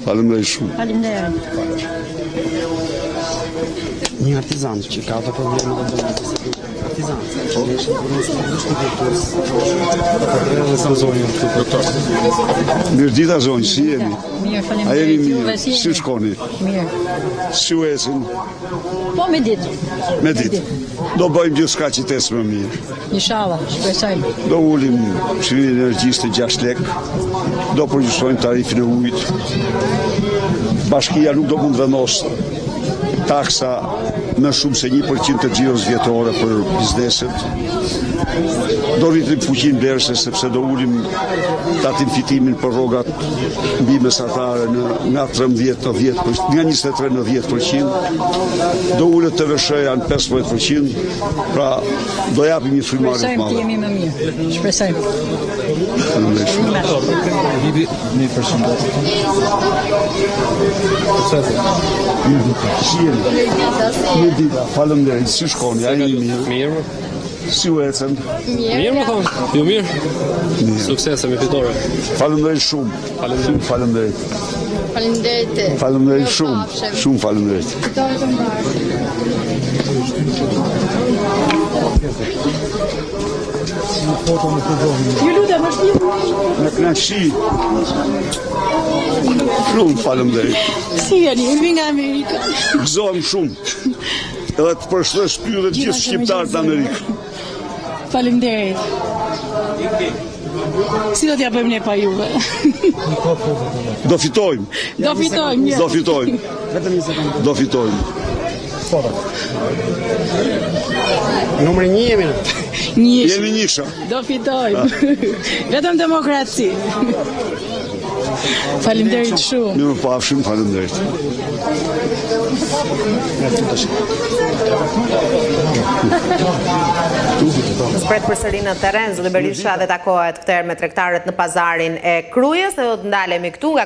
Faleminderit shumë. Faleminderit. Një artizan që ka të probleme dhe artizan. Mirëdita zonjë, si jeni? Mirë, A faleminderit. jeni mirë? Si shkoni? Mirë. Si u ecin? Po me ditë. Me ditë. Do bëjmë gjithçka që të ecë më mirë. Inshallah, shpresojmë. Do ulim çmimin e energjisë të 6 lekë. Do përgjithsojmë tarifin e ujit. Bashkia nuk do mund vendos taksa më shumë se 1% të xhiros vjetore për bizneset. Do rritim fuqinë blerëse sepse do ulim tatim fitimin për rrogat mbi mesatare nga 13 në 10%, nga 23 në 10%. Do ulet TVSH-ja në 15%, pra do japim një frymarrje të Shpresojmë të madhe. jemi më mirë. Shpresojmë. Si jeni? Mirëdita, faleminderit. Si shkoni? A jeni mirë? Mirë. Si u ecën? Mirë më thonë. Jo mirë. Suksese me fitore. Faleminderit shumë. Shumë faleminderit. Faleminderit. Faleminderit shumë. Shumë faleminderit. Ju lutem, është një Në kënaqësi. Shumë faleminderit. si jeni, unë vi nga Amerika. Gëzohem shumë. Edhe të përshëndes ty dhe të gjithë shqiptarët në Amerikë. Faleminderit. Si do t'ja bëjmë ne pa juve? Do fitojmë. Do fitojmë, mirë. Do fitojmë. Do fitojmë. Numri 1 jemi në. Jemi njësha. Do fitojmë. Vetëm demokraci. Faleminderit shumë. Mirë pafshim, faleminderit. Spret përsëri në terren, zoti Berisha dhe takohet këtë herë me tregtarët në pazarin e Krujës. Ne do të ndalemi këtu nga